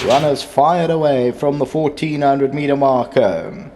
Runners fired away from the 1400 metre marker.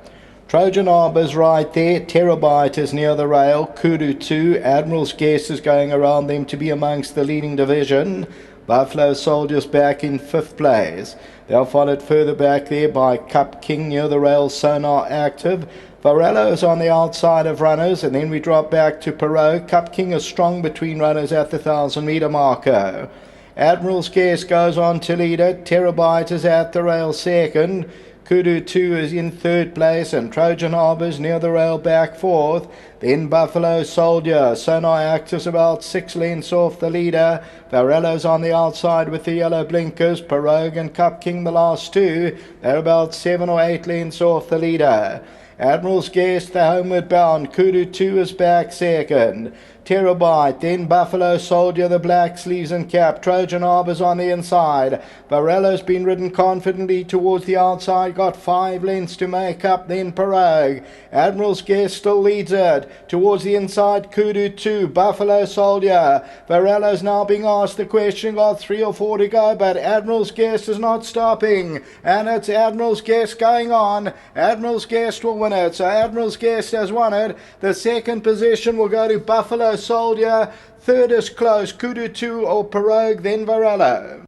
Trojan Harbour's right there, Terabyte is near the rail, Kudu 2, Admiral's Guest is going around them to be amongst the leading division. Buffalo Soldiers back in 5th place. They're followed further back there by Cup King near the rail, Sonar Active. Varello's on the outside of runners, and then we drop back to Perot. Cup King is strong between runners at the 1000 metre marker. Admiral's Guest goes on to lead it. Terabyte is at the rail second. Kudu 2 is in 3rd place, and Trojan Harbour's near the rail back 4th. Then Buffalo Soldier. Sonar Active's about 6 lengths off the leader. Varello's on the outside with the yellow blinkers. Pirogue and Cup King the last two. They're about 7 or 8 lengths off the leader. Admiral's Guest, the homeward bound. Kudu 2 is back second. Terabyte, then Buffalo Soldier, the black sleeves and cap. Trojan Harbour's on the inside. Varello's been ridden confidently towards the outside, got 5 lengths to make up, then Pirogue. Admiral's Guest still leads it. Towards the inside, Kudu 2, Buffalo Soldier. Varello's now being asked the question, got 3 or 4 to go, but Admiral's Guest is not stopping. And it's Admiral's Guest going on. Admiral's Guest will win it, so Admiral's Guest has won it. The second position will go to Buffalo Soldier. Third is close, Kudu 2 or Pirogue, then Varello.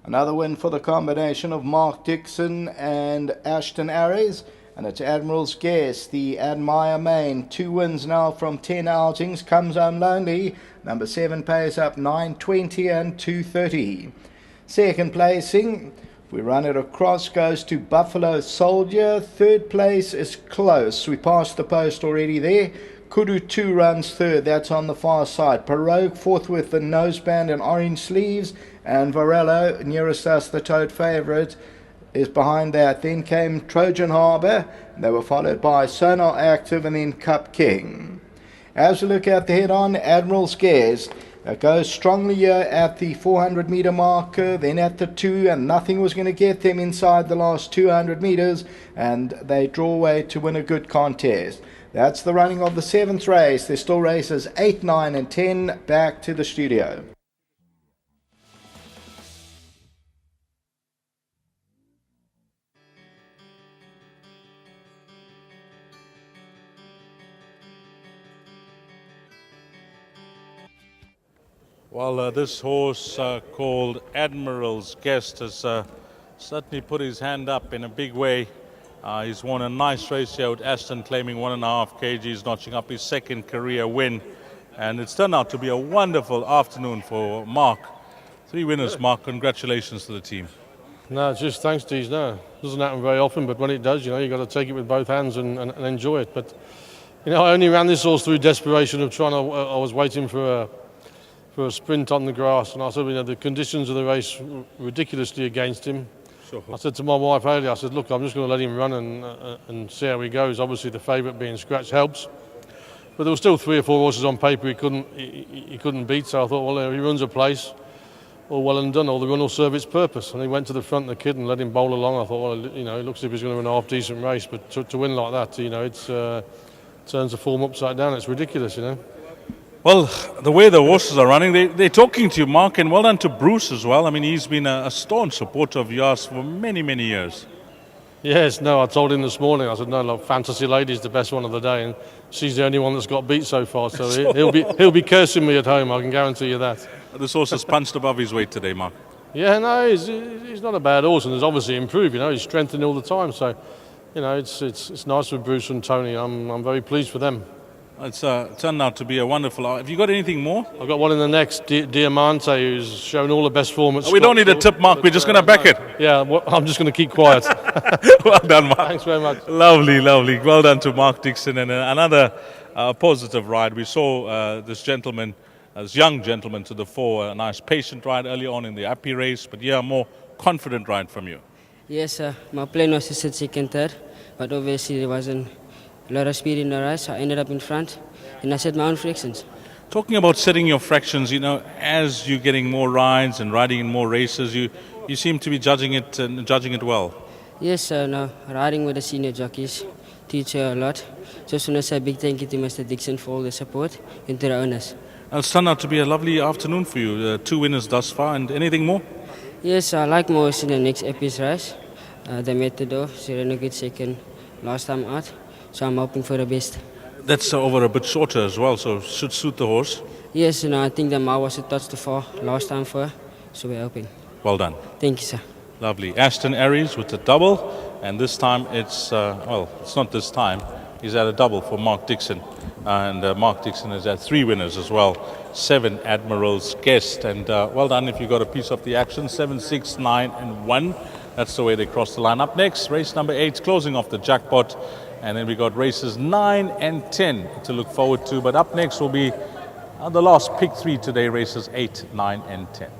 Another win for the combination of Mark Dixon and Ashton Aries. And it's Admiral's Guest, the Admire Main. 2 wins now from 10 outings. Comes home lonely. Number 7 pays up 9.20 and 2.30. Second placing, if we run it across, goes to Buffalo Soldier. Third place is close. We passed the post already there. Kudu 2 runs third. That's on the far side. Pirogue fourth with the noseband and orange sleeves. And Varello, nearest us, the tote favourite, is behind that. Then came Trojan Harbour. They were followed by Sonar Active and then Cup King. As we look at the head-on, Admiral's Guest. It goes strongly here at the 400 metre marker, then at the 2, and nothing was going to get them inside the last 200 metres, and they draw away to win a good contest. That's the running of the 7th race. There's still races 8, 9 and 10. Back to the studio. Well, this horse called Admiral's Guest has certainly put his hand up in a big way. He's won a nice race here with Aston, claiming 1.5 kgs, notching up his 2nd career win. And it's turned out to be a wonderful afternoon for Mark. 3 winners, Mark. Congratulations to the team. No, it's just thanks to you. No, it doesn't happen very often, but when it does, you've got to take it with both hands and enjoy it. But, I only ran this horse through desperation of trying to, I was waiting for a sprint on the grass, and I said, the conditions of the race were ridiculously against him. Sure. I said to my wife earlier, I said, look, I'm just going to let him run and see how he goes. Obviously, the favourite being scratched helps, but there were still 3 or 4 horses on paper he couldn't beat. So I thought, well, if he runs a place, all well and done. All the run will serve its purpose. And he went to the front of the kid and let him bowl along. I thought, well, it looks as if he's going to run a half decent race, but to win like that, it's turns the form upside down. It's ridiculous, Well, the way the horses are running, they're talking to you, Mark, and well done to Bruce as well. I mean, he's been a staunch supporter of yours for many, many years. Yes, no, I told him this morning, I said, no, look, Fantasy Lady's the best one of the day, and she's the only one that's got beat so far, so he'll be cursing me at home, I can guarantee you that. This horse has punched above his weight today, Mark. Yeah, no, he's not a bad horse, and he's obviously improved, he's strengthening all the time, so, it's nice for Bruce and Tony. I'm very pleased for them. It's turned out to be a wonderful. Have you got anything more? I've got one in the next, Diamante, who's shown all the best form at We don't need a tip, Mark. We're just going to back it. Yeah, I'm just going to keep quiet. Well done, Mark. Thanks very much. Lovely, lovely. Well done to Mark Dixon. And another positive ride. We saw this young gentleman to the fore, a nice patient ride early on in the Appy race. But yeah, a more confident ride from you. Yes, my plan was to sit second, third. But obviously there wasn't a lot of speed in the race. I ended up in front and I set my own frictions. Talking about setting your fractions, you know, as you're getting more rides and riding in more races, you seem to be judging it and judging it well. Yes, no, riding with the senior jockeys teach you a lot. Just want to say a big thank you to Mr. Dixon for all the support and to the owners. It's turned out to be a lovely afternoon for you. 2 winners thus far, and anything more? Yes, I like more in the next Epi's race. The Matador, she ran a good second last time out, so I'm hoping for the best. That's over a bit shorter as well, so should suit the horse. Yes, I think the mile was a touch too far last time for her, so we're hoping. Well done. Thank you, sir. Lovely. Aston Aries with the double, and this time it's, well, it's not this time. He's at a double for Mark Dixon, and Mark Dixon is at 3 winners as well. 7 Admiral's Guest, and well done if you got a piece of the action. 7, 6, 9, and 1. That's the way they cross the line. Up next, race number 8, closing off the jackpot. And then we got races 9 and 10 to look forward to. But up next will be the last pick 3 today, races 8, 9, and 10.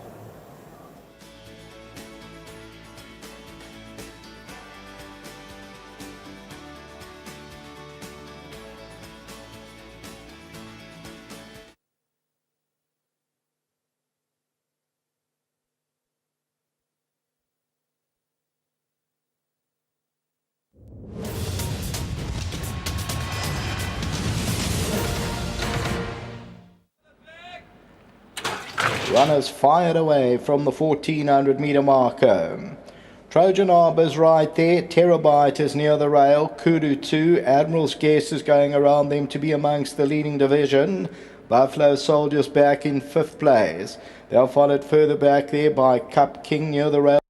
Runners fired away from the 1400 metre marker. Trojan Arbor's right there, Terabyte is near the rail, Kudu 2, Admiral's Guess is going around them to be amongst the leading division. Buffalo Soldiers back in 5th place. They're followed further back there by Cup King near the rail.